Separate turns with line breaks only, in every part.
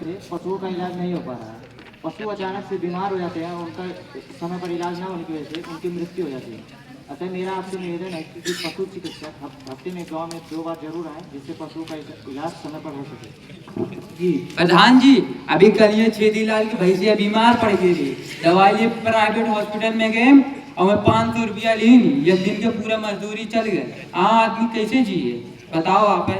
से पशुओं का इलाज नहीं हो पा रहा है। पशु अचानक से बीमार हो जाते हैं और उनका समय पर इलाज ना होने की वजह से उनकी मृत्यु हो जाती है। अतः मेरा आपसे निवेदन है कि पशु चिकित्सक हफ्ते में गांव में 2 बार जरूर आए, जिससे पशुओं का इलाज समय पर हो सके।
जी प्रधान जी, अभी कल ये छेदीलाल की भैंसिया बीमार पड़ गई थी, दवाई लिए प्राइवेट हॉस्पिटल में गए और मैं 500 रुपया लीन, ये दिन के पूरा मजदूरी चल गए। आदमी कैसे जिए बताओ आप है?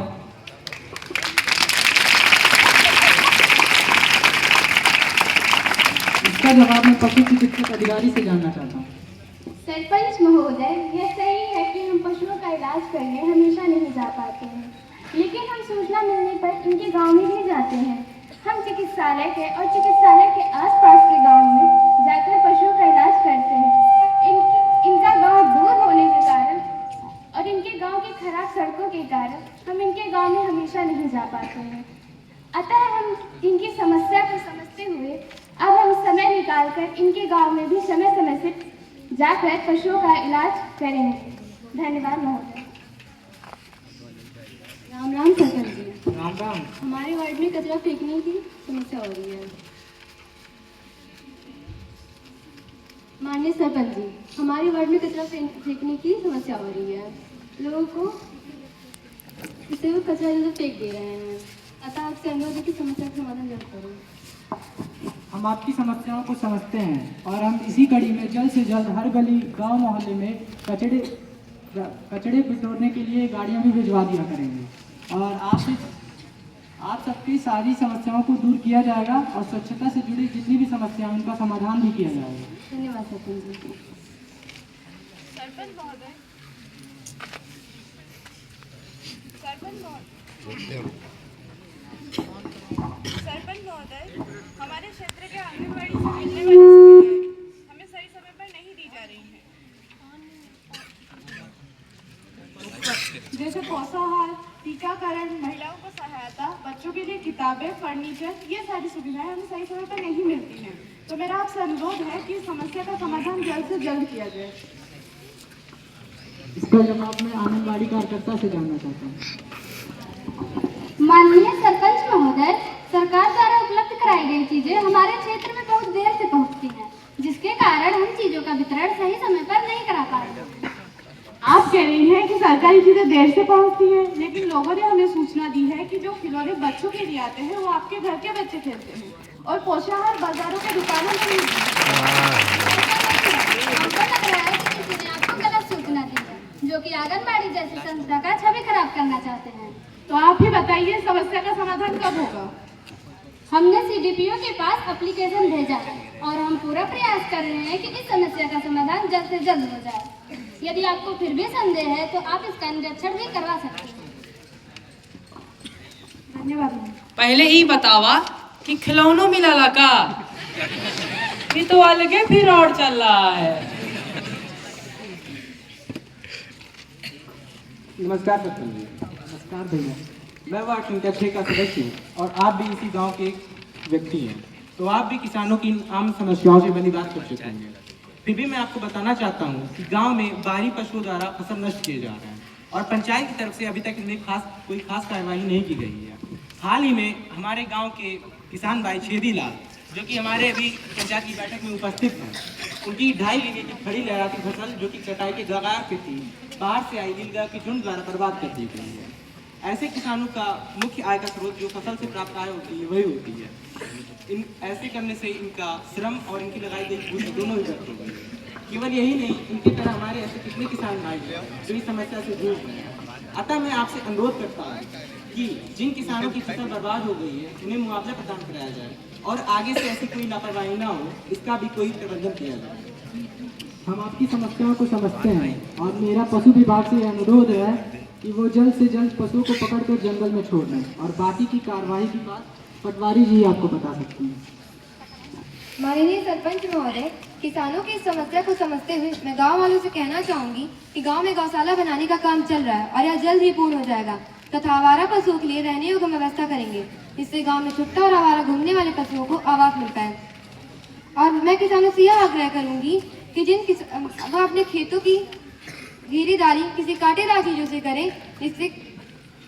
इसका जवाब मैं पशु चिकित्सक अधिकारी से जानना चाहता हूँ।
सरपंच महोदय, यह सही है कि हम पशुओं का इलाज करने हमेशा नहीं जा पाते हैं, लेकिन हम सूचना मिलने पर इनके गांव में भी जाते हैं। हम चिकित्सालय के और चिकित्सालय के आसपास के गांव में जाकर पशुओं का इलाज करते हैं। इनका गांव दूर होने के कारण और इनके गांव की खराब सड़कों के कारण हम इनके गांव में हमेशा नहीं जा पाते हैं। अतः हम इनकी समस्या को समझते हुए अब हम समय निकालकर इनके गांव में भी समय समय से जाकर पशुओं का इलाज करेंगे। धन्यवाद महोदय। राम राम सरपंच जी।
राम राम।
हमारे वार्ड में कचरा फेंकने की समस्या हो रही है। माननीय सरपंच जी, हमारे वार्ड में कचरा फेंकने की समस्या हो रही है। लोगों को इसे वो कचरा इधर फेंक दे रहे हैं। अतः आपसे अनुरोध है कि समस्या का समाधान जल्द करें।
हम आपकी समस्याओं को समझते हैं और हम इसी कड़ी में जल्द से जल्द हर गली गांव मोहल्ले में कचड़े बिटोरने के लिए गाड़ियां भी भिजवा दिया करेंगे और आप सबकी सारी समस्याओं को दूर किया जाएगा और स्वच्छता से जुड़ी जितनी भी समस्याएं उनका समाधान भी किया जाएगा।
धन्यवाद सरपंच जी।
सरपंच महोदय, हमारे क्षेत्र के आंगनबाड़ी से मिलने वाली सुविधाएं हमें सही समय पर नहीं दी जा रही हैं, जैसे पोषाहार, टीकाकरण, महिलाओं को सहायता, बच्चों के लिए किताबें, फर्नीचर, ये सारी सुविधाएं हमें सही समय पर नहीं मिलती हैं। तो मेरा आपसे अनुरोध है कि इस समस्या का समाधान जल्द से जल्द किया जाए।
इसका जवाब मैं आंगनबाड़ी कार्यकर्ता से जानना चाहता हूँ।
माननीय सरपंच महोदय, सरकार द्वारा उपलब्ध कराई गई चीजें हमारे क्षेत्र में बहुत देर से पहुंचती हैं, जिसके कारण हम चीजों का वितरण सही समय पर नहीं करा पा रहे।
आप कह रही हैं कि सरकारी चीजें देर से पहुंचती हैं, लेकिन लोगों ने हमें सूचना दी है कि जो खिलौने बच्चों के लिए आते हैं वो आपके घर के बच्चे खेलते हैं और पोषाहार बाजारों के दुकानों में नहीं मिलते।
हमको लग रहा है कि किसी ने आपको गलत सूचना दी है, जो कि आंगनबाड़ी जैसी संस्था का छवि खराब करना चाहते हैं।
तो आप ही बताइए, समस्या का समाधान कब होगा?
हमने सीडीपीओ के पास एप्लीकेशन भेजा है और हम पूरा प्रयास कर रहे हैं कि इस समस्या का समाधान जल्द से जल्द हो जाए। यदि आपको फिर भी संदेह है तो आप इसका निरीक्षण भी करवा सकते हैं।
धन्यवाद।
पहले ही बतावा कि खिलौनों मिला लगा ये तो अलगे फिर और चल रहा है।
नमस्कार सरपंच जी।
नमस्कार भैया।
मैं वार्ड संख्या 6 का सदस्य हूँ और आप भी इसी गांव के एक व्यक्ति हैं, तो आप भी किसानों की आम समस्याओं से बनी बात कर चुके होंगे। फिर भी मैं आपको बताना चाहता हूँ कि गांव में बाहरी पशुओं द्वारा फसल नष्ट किए जा रहे हैं और पंचायत की तरफ से अभी तक इनमें कोई खास कार्रवाई नहीं की गई है। हाल ही में हमारे गाँव के किसान भाई छेदीलाल, जो कि हमारे अभी पंचायत की बैठक में उपस्थित हैं, उनकी 2.5 बीघे की खड़ी लहराती फसल जो कि कटाई के कगार पे थी, बाहर से आई नीलगाय के झुंड द्वारा बर्बाद कर दी गई है। ऐसे किसानों का मुख्य आय का स्रोत जो फसल से प्राप्त आय होती है वही होती है। ऐसे करने से इनका श्रम और इनकी लगाई गई पूंजी दोनों ही व्यर्थ हो गई है। केवल यही नहीं, इनकी तरह हमारे ऐसे कितने किसान भाई हैं जो इस समस्या से जूझ रहे हैं। अतः मैं आपसे अनुरोध करता हूँ कि जिन किसानों की फसल बर्बाद हो गई है उन्हें मुआवजा प्रदान कराया जाए और आगे से ऐसी कोई लापरवाही ना हो, इसका भी कोई प्रबंधन किया जाए।
हम आपकी समस्याओं को समझते हैं और मेरा पशु विभाग से अनुरोध है कि वो जल्द से जल्द पशुओं को पकड़कर जंगल में छोड़ दें और बाकी की कार्रवाई की बात पटवारी जी आपको बता सकती हैं।
माननीय सरपंच महोदय, किसानों की इस समस्या को समझते हुए मैं गांव वालों से कहना चाहूंगी कि गांव में गौशाला बनाने का काम चल रहा है और यह जल्द ही पूर्ण हो जाएगा तथा आवारा पशुओं के लिए रहने योग्य व्यवस्था करेंगे, जिससे गांव में छुट्टा और आवारा घूमने वाले पशुओं को आवास मिल पाए। और मैं किसानों से यह आग्रह करूंगी कि वह अपने खेतों की घेरीदारी किसी कांटेदार चीजों से करें, जिससे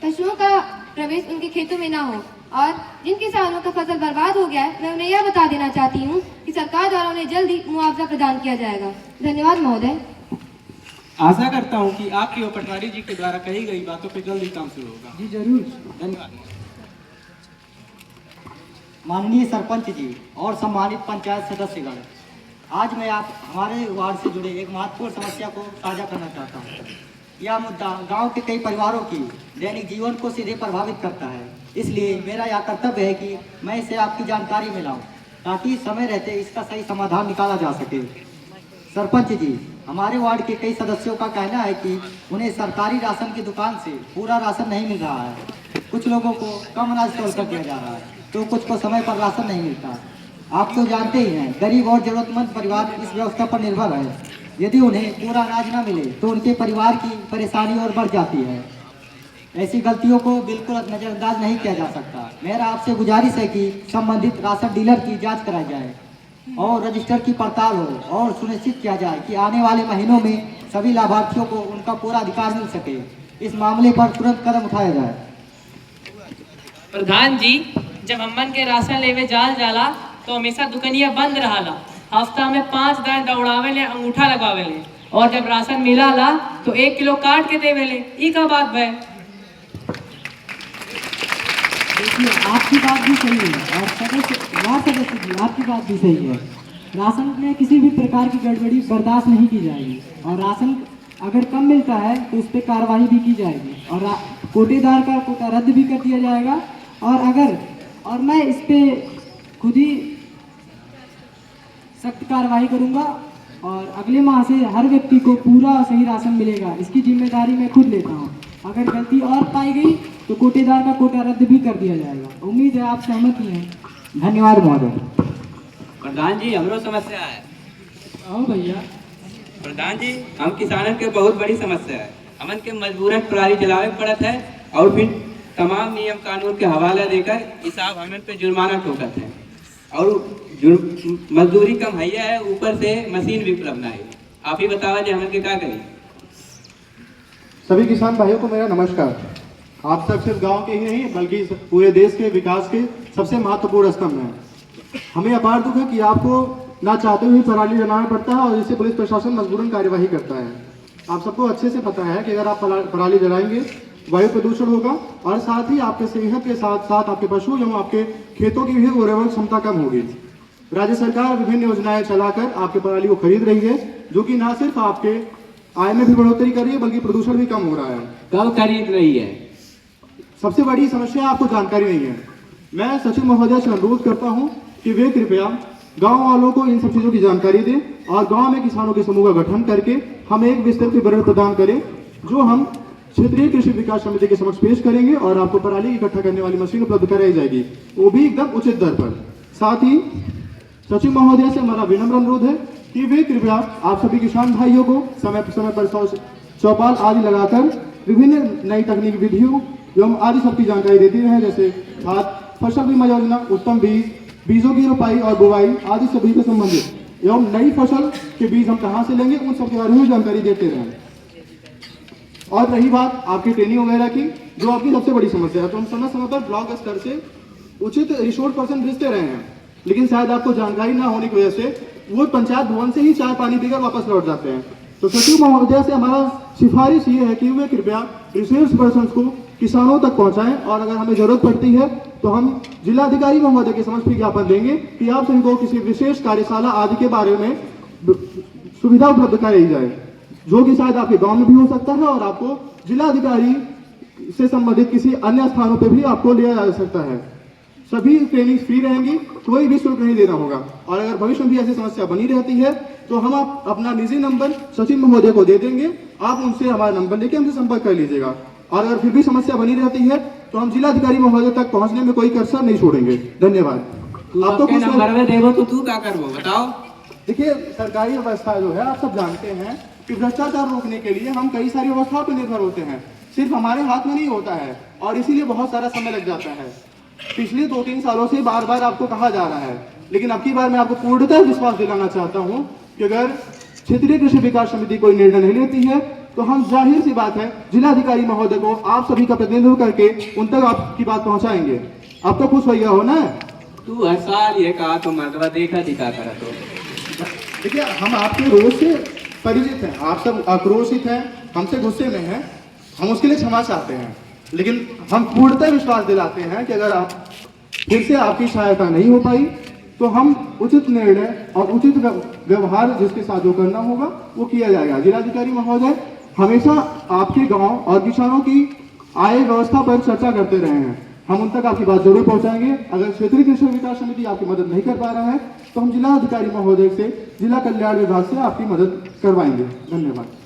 पशुओं का प्रवेश उनके खेतों में ना हो और जिन किसानों का फसल बर्बाद हो गया है मैं उन्हें यह बता देना चाहती हूँ कि सरकार द्वारा उन्हें जल्द ही मुआवजा प्रदान किया जाएगा। धन्यवाद महोदय।
आशा करता हूँ कि आपके और पटवारी जी के द्वारा कही गई बातों पर जल्द ही काम शुरू होगा।
जी जरूर।
धन्यवाद।
माननीय सरपंच जी और सम्मानित पंचायत सदस्यगण, आज मैं आप हमारे वार्ड से जुड़े एक महत्वपूर्ण समस्या को साझा करना चाहता हूँ। यह मुद्दा गांव के कई परिवारों की दैनिक जीवन को सीधे प्रभावित करता है, इसलिए मेरा यह कर्तव्य है कि मैं इसे आपकी जानकारी में लाऊं ताकि समय रहते इसका सही समाधान निकाला जा सके। सरपंच जी, हमारे वार्ड के कई सदस्यों का कहना है कि उन्हें सरकारी राशन की दुकान से पूरा राशन नहीं मिल रहा है। कुछ लोगों को कम अनाज तोल कर दिया जा रहा है तो कुछ को समय पर राशन नहीं मिलता। आप तो जानते ही हैं, गरीब और जरूरतमंद परिवार इस व्यवस्था पर निर्भर है। यदि उन्हें पूरा अनाज न मिले तो उनके परिवार की परेशानी और बढ़ जाती है। ऐसी गलतियों को बिल्कुल नज़रअंदाज नहीं किया जा सकता। मेरा आपसे गुजारिश है कि संबंधित राशन डीलर की जांच कराई जाए और रजिस्टर की पड़ताल हो और सुनिश्चित किया जाए कि आने वाले महीनों में सभी लाभार्थियों को उनका पूरा अधिकार मिल सके। इस मामले पर तुरंत कदम उठाया जाए।
प्रधान जी, जब हमन के राशन लेवे जाल जाला तो हमेशा दुकनिया बंद रहाला। हफ्ता में 5 दिन दौड़ावे ले, अंगूठा लगावे ले, और जब राशन मिला ला तो 1 किलो काट के देवे ले। ई का बात है?
देखिए, आपकी बात भी सही है और सदस्य जी आपकी बात भी सही है। राशन में किसी भी प्रकार की गड़बड़ी बर्दाश्त नहीं की जाएगी और राशन अगर कम मिलता है तो उस पर कार्रवाई भी की जाएगी और कोटेदार का कोटा रद्द भी कर दिया जाएगा। और मैं इस पे खुद ही सख्त कार्रवाई करूंगा और अगले माह से हर व्यक्ति को पूरा सही राशन मिलेगा। इसकी जिम्मेदारी मैं खुद लेता हूं। अगर गलती और पाई गई तो कोटेदार का कोटा रद्द भी कर दिया जाएगा। उम्मीद है आप सहमत ही हैं। धन्यवाद महोदय।
प्रधान जी, हमरो समस्या है।
आओ भैया।
प्रधान जी, हम किसानन के बहुत बड़ी समस्या है। हमन के मजबूरन पराली जलावे पड़त है और फिर तमाम नियम कानून के हवाला देकर हिसाब हमन पे जुर्माना ठोकत है और मजदूरी कम हैया है, ऊपर से मशीन भी उपलब्ध है। आप ही बतावा जी हमन के क्या करें।
सभी किसान भाइयों को मेरा नमस्कार। आप सब सिर्फ गांव के ही नहीं बल्कि पूरे देश के विकास के सबसे महत्वपूर्ण स्तंभ हैं। हमें अपार दुख है कि आपको ना चाहते हुए पराली जलाना पड़ता है और इससे पुलिस प्रशासन मजबूरन कार्यवाही करता है। आप सबको अच्छे से पता है कि अगर आप पराली जलाएंगे वायु प्रदूषण होगा और साथ ही आपके सेहत के साथ साथ आपके पशु एवं आपके खेतों की भी उर्वरक क्षमता कम होगी। राज्य सरकार विभिन्न योजनाएं चलाकर आपके पराली को खरीद रही है, जो कि न सिर्फ आपके आय में भी बढ़ोतरी कर रही है बल्कि प्रदूषण भी कम हो रहा है।
कब खरीद रही है?
सबसे बड़ी समस्या आपको जानकारी नहीं है। मैं सचिव महोदय से अनुरोध करता हूं कि वे कृपया गांव वालों को इन सब चीजों की जानकारी दें और गांव में किसानों के समूह का गठन करके हम एक विस्तृत विवरण प्रदान करें, जो हम क्षेत्रीय कृषि विकास समिति के समक्ष पेश करेंगे और आपको पराली इकट्ठा करने वाली मशीन उपलब्ध कराई जाएगी, वो भी एकदम उचित दर पर। साथ ही सचिव महोदय से हमारा विनम्र अनुरोध है कि वे कृपया आप सभी किसान भाइयों को समय पर चौपाल आदि लगाकर विभिन्न नई तकनीकी विधियों एवं आदि सबकी जानकारी देती रहे, जैसे खाद, फसल बीमा योजना, उत्तम बीज, बीजों की रोपाई और बुवाई आदि सभी से संबंधित एवं नई फसल के बीज हम कहाँ से लेंगे उन सब के बारे में जानकारी देते रहें। और रही बात आपकी ट्रेनिंग वगैरह की, जो आपकी सबसे बड़ी समस्या है, तो हम समय समय पर ब्लॉक स्तर से उचित रिसोर्स पर्सन भेजते रहे हैं, लेकिन शायद आपको जानकारी ना होने की वजह से वो पंचायत भवन से ही चाय पानी पीकर वापस लौट जाते हैं। तो सचिव महोदय से हमारा सिफारिश ये है कि वे कृपया रिसोर्स पर्सन को किसानों तक पहुंचाएं और अगर हमें जरूरत पड़ती है तो हम जिलाधिकारी महोदय के समक्ष विज्ञापन देंगे कि आप सभी को किसी विशेष कार्यशाला आदि के बारे में सुविधा उपलब्ध कराई जाए, जो कि शायद आपके गांव में भी हो सकता है और आपको जिलाधिकारी से संबंधित किसी अन्य स्थानों पर भी आपको लिया जा सकता है। सभी ट्रेनिंग फ्री रहेंगी, कोई भी शुल्क नहीं देना होगा। और अगर भविष्य में भी ऐसी समस्या बनी रहती है तो हम अपना निजी नंबर सचिव महोदय को दे देंगे, आप उनसे हमारा नंबर लेके हमसे संपर्क कर लीजिएगा। और अगर फिर भी समस्या बनी रहती है तो हम जिलाधिकारी महोदय तक पहुंचने में कोई कसर नहीं छोड़ेंगे। धन्यवाद।
आपको कुछ नंबर में देवो तो तू क्या करबो बताओ।
देखिए, सरकारी व्यवस्था जो है आप सब जानते हैं कि भ्रष्टाचार रोकने के लिए हम कई सारी व्यवस्थाओं पर निर्भर होते हैं, सिर्फ हमारे हाथ में नहीं होता है और इसीलिए बहुत सारा समय लग जाता है। पिछले 2-3 सालों से बार बार आपको कहा जा रहा है, लेकिन अब की बार मैं आपको पूर्णतः विश्वास दिलाना चाहता हूं कि अगर क्षेत्रीय कृषि विकास समिति कोई निर्णय नहीं लेती है तो हम जाहिर सी बात है जिलाधिकारी महोदय को आप सभी का प्रतिनिधित्व करके उन तक आपकी बात पहुंचाएंगे। अब तो खुश हो गया हो ना?
तू हर साल ये कहा तो मर्दवा देखा दिखा करा तो।
देखिए, हम आपके रोज से परिचित हैं, आप सब आक्रोशित हैं, हमसे गुस्से में हैं, हम उसके लिए क्षमा चाहते हैं, लेकिन हम पूर्णतः विश्वास दिलाते हैं कि अगर आप फिर से आपकी सहायता नहीं हो पाई तो हम उचित निर्णय और उचित व्यवहार जिसके साथ जो करना होगा वो किया जाएगा। जिलाधिकारी महोदय हमेशा आपके गांव और किसानों की आय व्यवस्था पर चर्चा करते रहे हैं, हम उन तक आपकी बात जरूर पहुंचाएंगे। अगर क्षेत्रीय कृषक विकास समिति आपकी मदद नहीं कर पा रहा है तो हम जिला अधिकारी महोदय से जिला कल्याण विभाग से आपकी मदद करवाएंगे। धन्यवाद।